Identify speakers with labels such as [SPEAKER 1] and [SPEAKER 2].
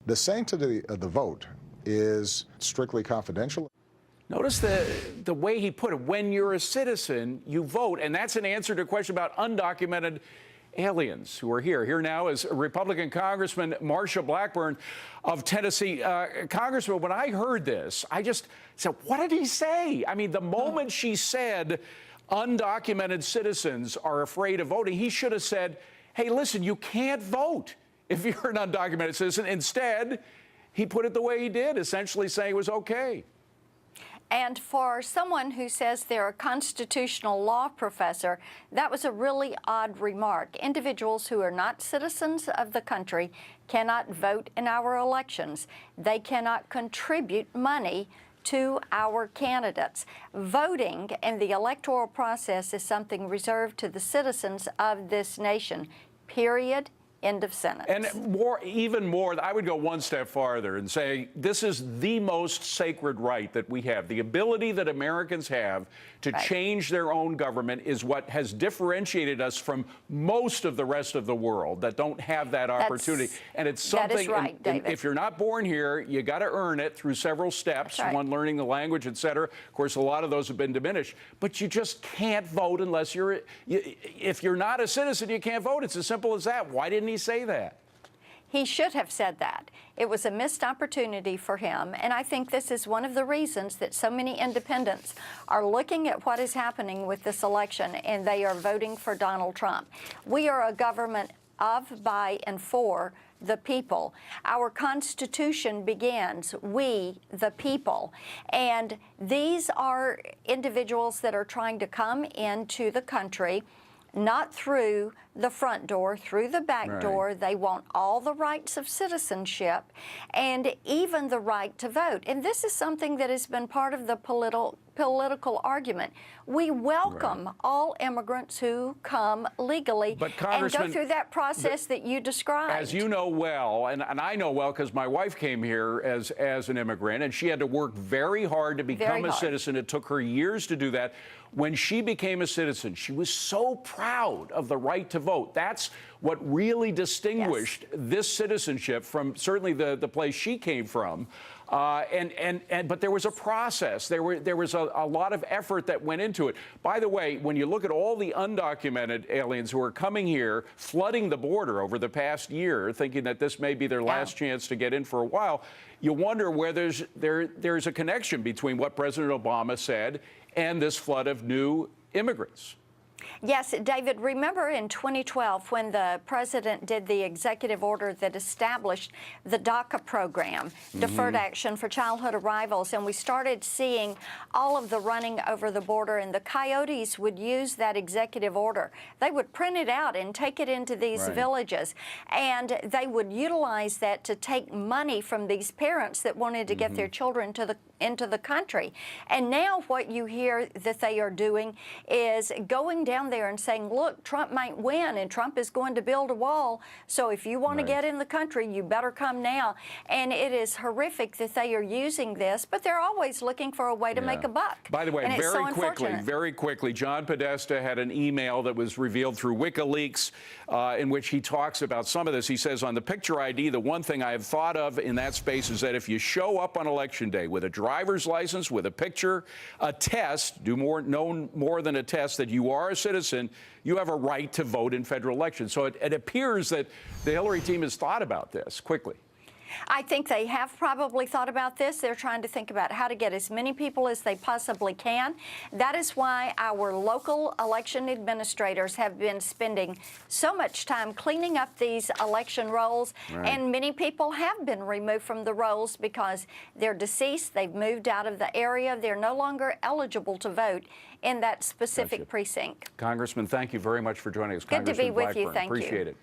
[SPEAKER 1] The sanctity of the vote is strictly confidential.
[SPEAKER 2] Notice the way he put it. When you're a citizen, you vote. And that's an answer to a question about undocumented aliens who are here. Here now is Republican Congressman Marsha Blackburn of Tennessee. Congressman, when I heard this, I just said, what did he say? I mean, the moment she said undocumented citizens are afraid of voting, he should have said, hey, listen, you can't vote if you're an undocumented citizen. Instead, he put it the way he did, essentially saying it was okay.
[SPEAKER 3] And for someone who says they're a constitutional law professor, that was a really odd remark. Individuals who are not citizens of the country cannot vote in our elections. They cannot contribute money to our candidates. Voting in the electoral process is something reserved to the citizens of this nation, period. End of sentence.
[SPEAKER 2] And even more, I would go one step farther and say this is the most sacred right that we have. The ability that Americans have to change their own government is what has differentiated us from most of the rest of the world that don't have that opportunity. And it's something,
[SPEAKER 3] that is right, David.
[SPEAKER 2] If you're not born here, you got to earn it through several steps, one, learning the language, et cetera. Of course, a lot of those have been diminished. But you just can't vote unless if you're not a citizen, you can't vote. It's as simple as that. Why didn't he say that?
[SPEAKER 3] He should have said that. It was a missed opportunity for him, and I think this is one of the reasons that so many independents are looking at what is happening with this election, and they are voting for Donald Trump. We are a government of, by, and for the people. Our Constitution begins, we, the people. And these are individuals that are trying to come into the country not through the front door, through the back door. They want all the rights of citizenship and even the right to vote. And this is something that has been part of the political argument. We welcome all immigrants who come legally and go through that process that you described.
[SPEAKER 2] As you know well, and I know well because my wife came here as an immigrant, and she had to work very hard to become a citizen. It took her years to do that. When she became a citizen, she was so proud of the right to vote. That's what really distinguished this citizenship from certainly the place she came from. But there was a process. There was a lot of effort that went into it. By the way, when you look at all the undocumented aliens who are coming here, flooding the border over the past year, thinking that this may be their last chance to get in for a while, you wonder where there's a connection between what President Obama said and this flood of new immigrants.
[SPEAKER 3] Yes, David, remember in 2012 when the president did the executive order that established the DACA program, Deferred Action for Childhood Arrivals, and we started seeing all of the running over the border, and the coyotes would use that executive order. They would print it out and take it into these villages, and they would utilize that to take money from these parents that wanted to get their children into the country. And now what you hear that they are doing is going down there and saying, look, Trump might win and Trump is going to build a wall, so if you want to get in the country, you better come now. And it is horrific that they are using this, but they're always looking for a way to make a buck.
[SPEAKER 2] By the way, very quickly, John Podesta had an email that was revealed through WikiLeaks in which he talks about some of this. He says, on the picture ID, the one thing I have thought of in that space is that if you show up on Election Day with a driver's license, with a picture, a test, no more than a test that you are a citizen, you have a right to vote in federal elections. So it appears that the Hillary team has thought about this quickly.
[SPEAKER 3] I think they have probably thought about this. They're trying to think about how to get as many people as they possibly can. That is why our local election administrators have been spending so much time cleaning up these election rolls. And many people have been removed from the rolls because they're deceased. They've moved out of the area. They're no longer eligible to vote in that specific precinct.
[SPEAKER 2] Congressman, thank you very much for joining us.
[SPEAKER 3] Good to be with you. Thank you.
[SPEAKER 2] Appreciate it.